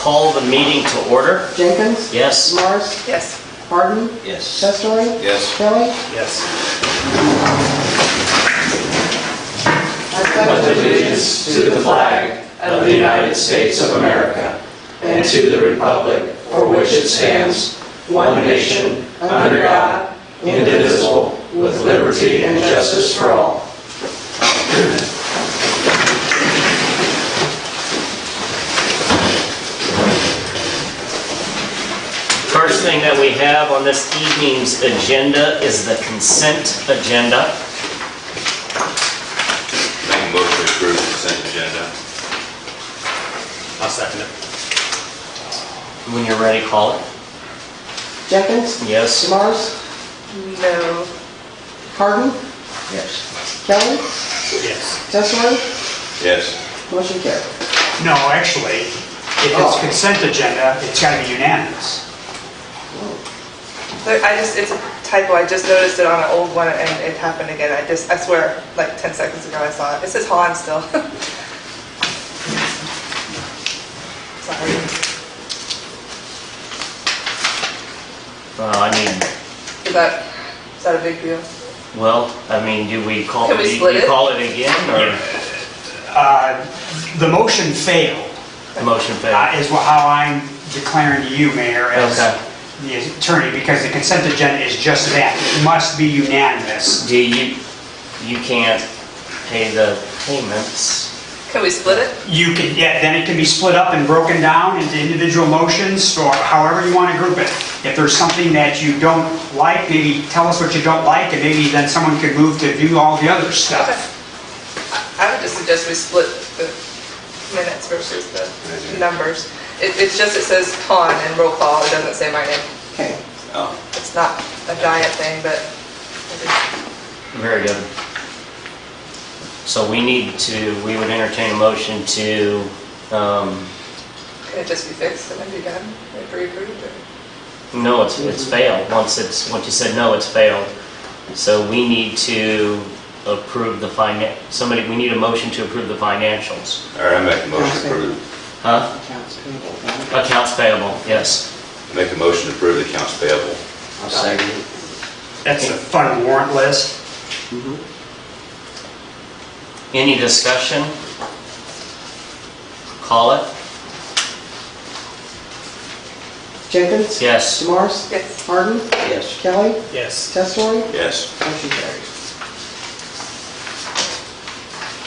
call the meeting to order. Jenkins? Yes. Morris? Yes. Harden? Yes. Testori? Yes. Kelly? Yes. I pledge allegiance to the flag of the United States of America and to the republic for which it stands, one nation, under God, indivisible, with liberty and justice for all. First thing that we have on this evening's agenda is the consent agenda. Make a motion to approve the consent agenda. I'll second it. When you're ready, call it. Jenkins? Yes. Morris? No. Harden? Yes. Kelly? Yes. Testori? Yes. Motion carried. No, actually, if it's consent agenda, it's got to be unanimous. It's a typo. I just noticed it on an old one and it happened again. I swear, like 10 seconds ago I saw it. It says Han still. Sorry. Is that a big deal? Well, I mean, do we call Can we split it? call it again, or The motion failed, the motion failed? is how I'm declaring to you, Mayor, as Okay. the attorney, because the consent agenda is just that. It must be unanimous. You can't pay the payments. Can we split it? You can, yeah, then it can be split up and broken down into individual motions, or however you want to group it. If there's something that you don't like, maybe tell us what you don't like, and maybe then someone could move to view all the other stuff. Okay. I would just suggest we split the minutes versus the numbers. It says Han and roll call. It doesn't say my name. Okay. Oh. It's not a giant thing, but Very good. So we would entertain a motion to, can it just be fixed and then be done? Approved? no, it's failed. Once you said no, it's failed. So we need to approve the we need a motion to approve the financials. All right, I make a motion to approve. Huh? Accounts payable. Accounts payable, yes. Make a motion to approve the accounts payable. I'll second it. That's a fun warrant list. Any discussion? Call it. Jenkins? Yes. Morris? Yes. Harden? Yes. Kelly? Yes. Testori? Yes. Motion carried.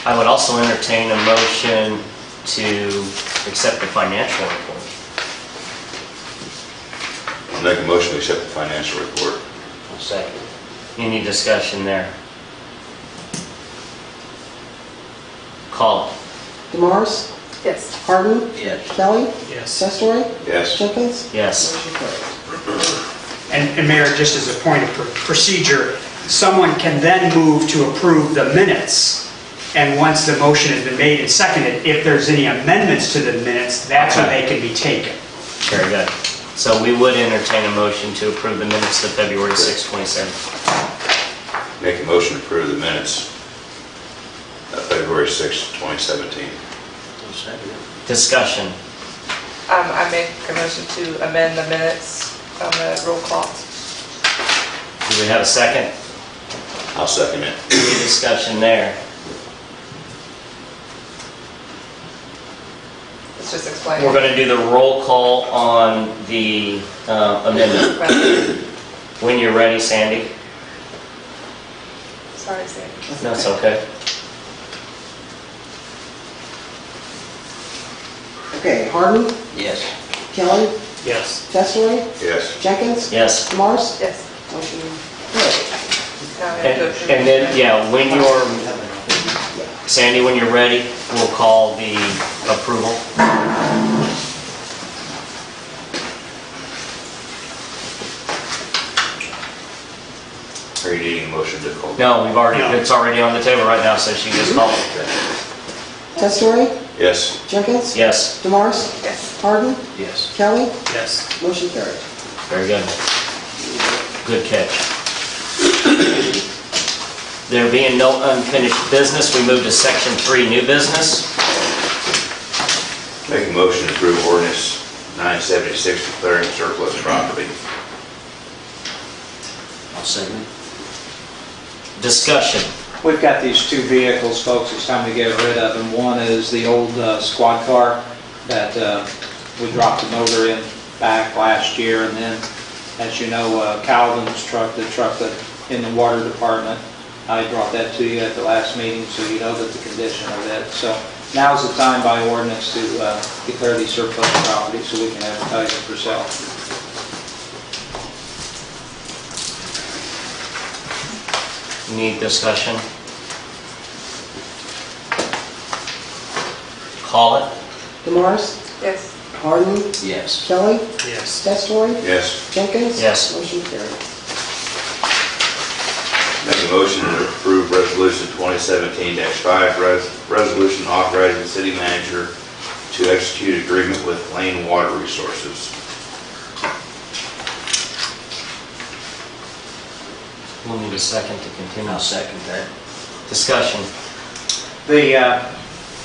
I would also entertain a motion to accept the financial report. I'll make a motion to accept the financial report. I'll second. Any discussion there? Call it. DeMorris? Yes. Harden? Yes. Kelly? Yes. Testori? Yes. Jenkins? Yes. Motion carried. And Mayor, just as a point of procedure, someone can then move to approve the minutes. And once the motion has been made and seconded, if there's any amendments to the minutes, that's when they can be taken. Very good. So we would entertain a motion to approve the minutes of February 6, 2017. Make a motion to approve the minutes of February 6, 2017. Discussion. I make a motion to amend the minutes on the roll call. Do we have a second? I'll second it. Any discussion there? Let's just explain. We're going to do the roll call on the amendment. When you're ready, Sandy. Sorry, Sandy. No, it's okay. Okay, Harden? Yes. Kelly? Yes. Testori? Yes. Jenkins? Yes. Morris? Yes. Motion carried. Now we have to approve. And then, yeah, when you're, Sandy, when you're ready, we'll call the approval. Are you needing a motion to call? No, it's already on the table right now, so she just called it. Testori? Yes. Jenkins? Yes. DeMorris? Yes. Harden? Yes. Kelly? Yes. Motion carried. Very good. Good catch. There being no unfinished business, we move to Section 3, new business. Make a motion to approve ordinance 976 declaring surplus property. I'll second. Discussion. We've got these two vehicles, folks, it's time to get rid of them. One is the old squad car that we dropped the motor in back last year, and then, as you know, Calvin's truck, the truck that in the water department, I brought that to you at the last meeting, so you know that the condition of it. So now's the time by ordinance to declare these surplus property so we can advertise it for sale. Need discussion? Call it. Demars? Yes. Harden? Yes. Kelly? Yes. Testory? Yes. Jenkins? Yes. Motion carried. Make a motion to approve Resolution 2017-5, resolution authorizing the city manager to execute agreement with Lane Water Resources. We'll need a second to continue. I'll second that. Discussion.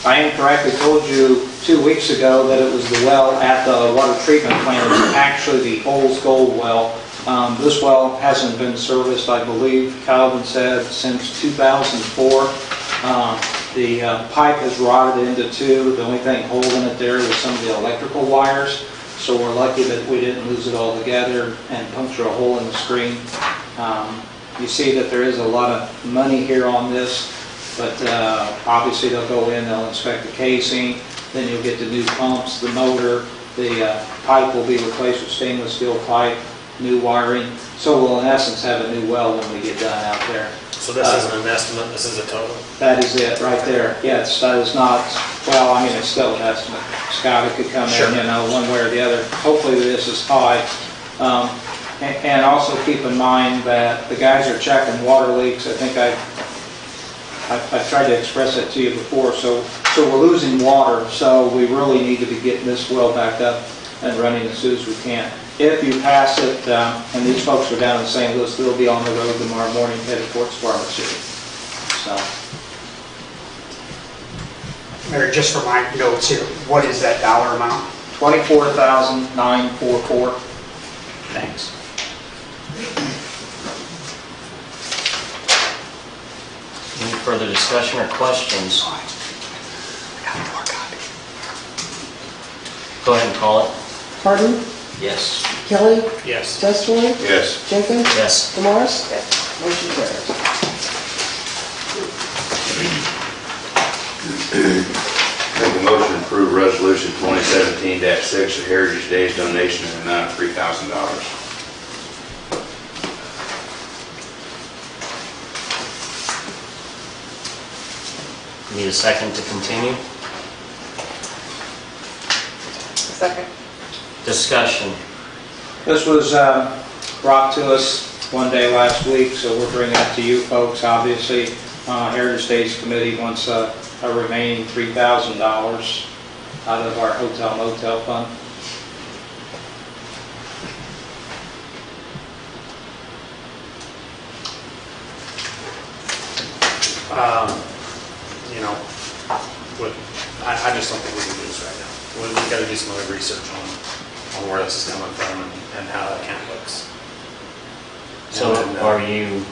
I incorrectly told you 2 weeks ago that it was the well at the water treatment plant. It's actually the Olds Gold well. This well hasn't been serviced, I believe, Calvin said, since 2004. The pipe has rotted into two. The only thing holding it there was some of the electrical wires. So we're lucky that we didn't lose it all together and puncture a hole in the screen. You see that there is a lot of money here on this, but obviously they'll go in, they'll inspect the casing, then you'll get the new pumps, the motor, the pipe will be replaced with stainless steel pipe, new wiring. So we'll in essence have a new well when we get done out there. So this isn't an estimate, this is a total? That is it, right there. Yeah, it's not, well, I mean, it's still an estimate. Scott, it could come in, you know, one way or the other. Hopefully this is high. And also keep in mind that the guys are checking water leaks. I think I've tried to express that to you before. So we're losing water, so we really need to be getting this well back up and running as soon as we can. If you pass it, and these folks are down in St. Louis, they'll be on the road tomorrow morning headed towards Farmer City. So, Mayor, just for my notes here, what is that dollar amount? $24,944. Thanks. Any further discussion or questions? Go ahead and call it. Harden? Yes. Kelly? Yes. Testory? Yes. Jenkins? Yes. Demars? Yes. Motion carried. Make a motion to approve Resolution 2017-6, the Heritage Days donation in the amount of $3,000. Need a second to continue? Second. Discussion. This was brought to us one day last week, so we're bringing it to you folks. Obviously, Heritage Days Committee wants a remaining $3,000 out of our hotel motel fund. You know, I just don't think we can do this right now. We've got to do some other research on where this is coming from and how that account looks. So And then, are you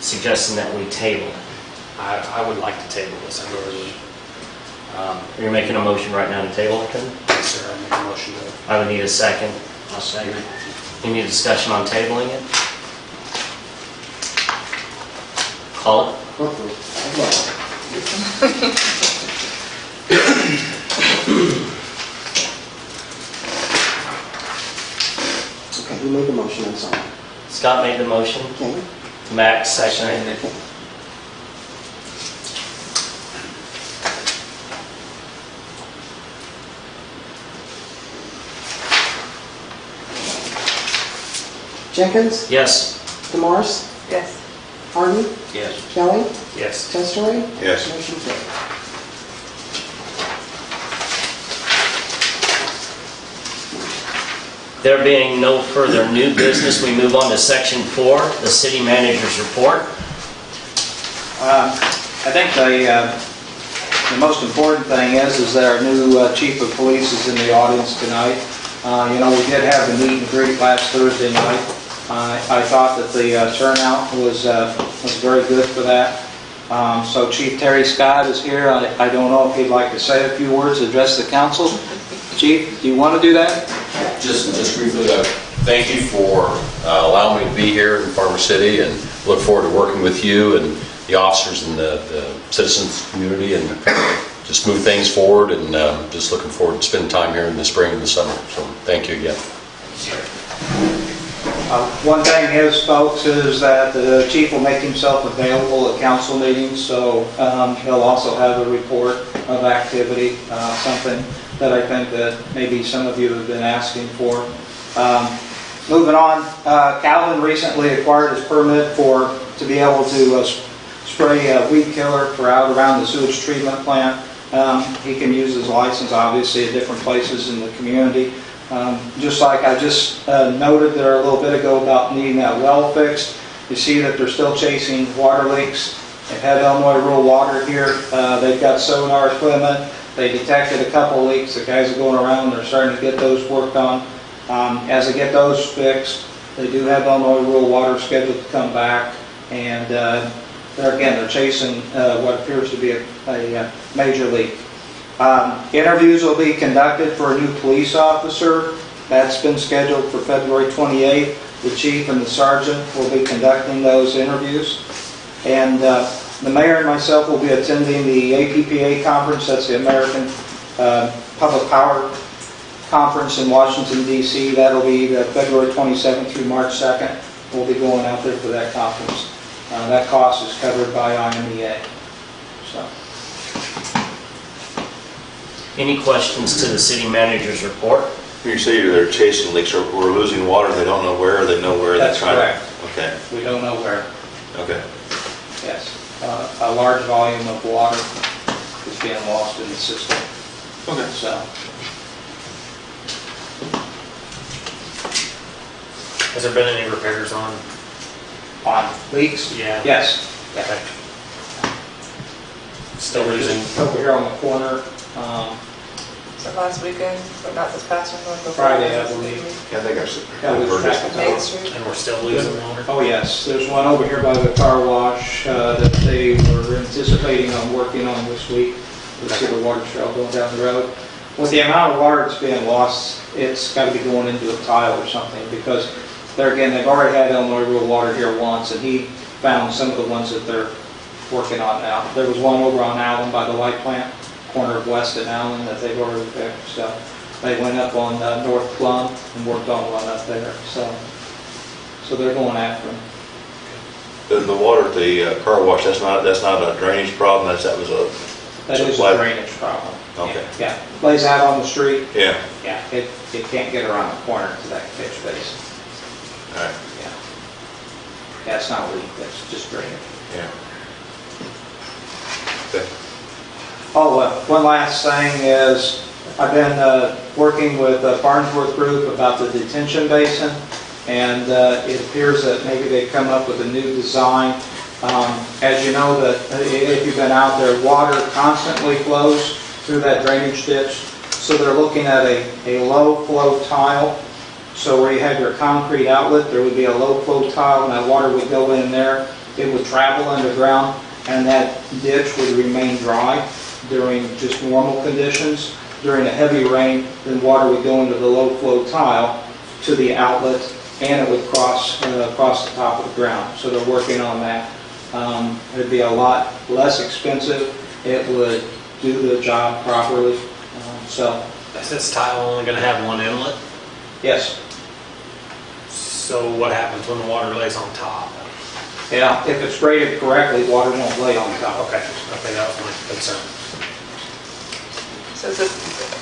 suggesting that we table it? I would like to table this. I really, You're making a motion right now to table it then? yes, sir, I make a motion to. I would need a second. I'll second. Any discussion on tabling it? Call it. Okay, who made the motion? I'm sorry. Scott made the motion. Okay. Max seconded it. Jenkins? Yes. Demars? Yes. Harden? Yes. Kelly? Yes. Testory? Yes. Motion carried. There being no further new business, we move on to section 4, the city manager's report. I think the most important thing is that our new chief of police is in the audience tonight. You know, we did have the meet and greet last Thursday night. I thought that the turnout was very good for that. So Chief Terry Scott is here. I don't know if he'd like to say a few words, address the council. Chief, do you want to do that? Just briefly, thank you for allowing me to be here in Farmer City, and look forward to working with you and the officers and the citizens community, and just move things forward, and just looking forward to spending time here in the spring and the summer. So thank you again. One thing is, folks, is that the chief will make himself available at council meetings, so he'll also have a report of activity, something that I think that maybe some of you have been asking for. Moving on, Calvin recently acquired his permit to be able to spray a weed killer for out around the sewage treatment plant. He can use his license, obviously, at different places in the community. Just like I just noted there a little bit ago about needing that well fixed, you see that they're still chasing water leaks. They've had Illinois Rural Water here. They've got sonar equipment. They detected a couple leaks. The guys are going around. They're starting to get those worked on. As they get those fixed, they do have Illinois Rural Water scheduled to come back, and they're chasing what appears to be a major leak. Interviews will be conducted for a new police officer. That's been scheduled for February 28th. The chief and the sergeant will be conducting those interviews. And the mayor and myself will be attending the APPA conference. That's the American Public Power Conference in Washington, D.C. That'll be February 27th through March 2nd. We'll be going out there for that conference. That cost is covered by IMEA. So. Any questions to the city manager's report? You say they're chasing leaks, or we're losing water, they don't know where, they know where. That's correct. Okay. We don't know where. Okay. Yes. A large volume of water is being lost in the system. Okay. So. Has there been any repairs on? On leaks? Yeah. Yes. Yeah. Okay. Still losing? Over here on the corner, So last weekend, but not this past one, but Friday, I believe. Yeah, I think I've seen. That was Main Street. And we're still losing water? Oh, yes. There's one over here by the car wash that they were anticipating on working on this week. We'll see the water trail going down the road. With the amount of water that's being lost, it's got to be going into a tile or something, because there again, they've already had Illinois Rural Water here once, and he found some of the ones that they're working on now. There was one over on Allen by the light plant, corner of West and Allen, that they've already fixed. So they went up on North Plum and worked on one up there. So they're going after them. The water at the car wash, that's not a drainage problem, that was a... That is a drainage problem. Okay. Yeah, lays out on the street. Yeah. Yeah, it can't get around the corner to that catch basin. All right. Yeah. Yeah, it's not a leak, that's just drainage. Yeah. Okay. Oh, one last thing is, I've been working with Farnsworth Group about the detention basin, and it appears that maybe they've come up with a new design. As you know, that if you've been out there, water constantly flows through that drainage ditch, so they're looking at a low flow tile. So where you have your concrete outlet, there would be a low flow tile, and that water would go in there. It would travel underground, and that ditch would remain dry during just normal conditions. During a heavy rain, then water would go into the low flow tile to the outlet, and it would cross the top of the ground. So they're working on that. It'd be a lot less expensive. It would do the job properly. Is this tile only going to have one inlet? Yes. So what happens when the water lays on top? Yeah, if it's graded correctly, water won't lay on top. Okay, that was my concern. So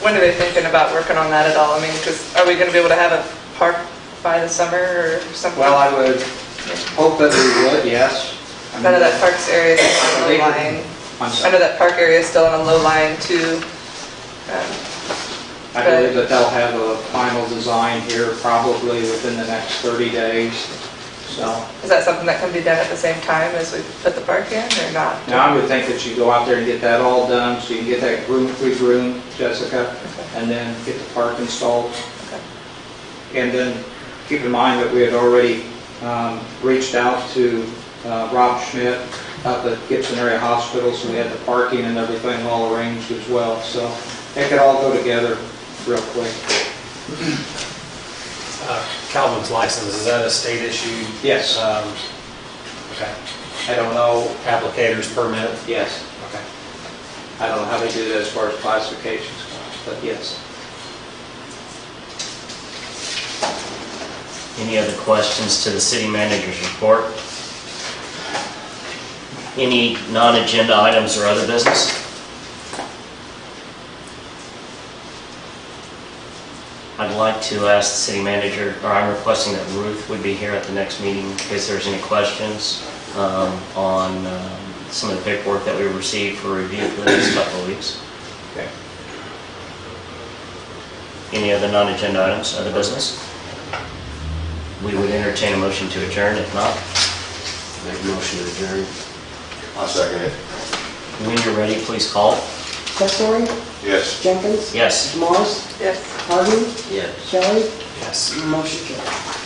when are they thinking about working on that at all? I mean, because are we going to be able to have a park by the summer or something? Well, I would hope that we would, yes. I know that parks area is on a low line. I know that park area is still on a low line too. I believe that they'll have a final design here probably within the next 30 days. So, Is that something that can be done at the same time as we put the park in, or not? now I would think that you go out there and get that all done, so you can get that room, Jessica, and then get the park installed. And then keep in mind that we had already reached out to Rob Schmidt up at Gibson Area Hospital, so we had the parking and everything all arranged as well. So it could all go together real quick. Calvin's license, is that a state issue? Yes. Okay. I don't know, Applicator's permit? yes. Okay. I don't know how they do that as far as classifications go, but yes. Any other questions to the city manager's report? Any non-agenda items or other business? I'd like to ask the city manager, or I'm requesting that Ruth would be here at the next meeting in case there's any questions on some of the paperwork that we received for review for the next couple of weeks. Okay. Any other non-agenda items, other business? We would entertain a motion to adjourn, if not. Make a motion to adjourn. I'll second it. When you're ready, please call. Testori, Yes. Jenkins, Yes. Morris, Yes. Harvey, Yes. Shelley, Yes. motion carried.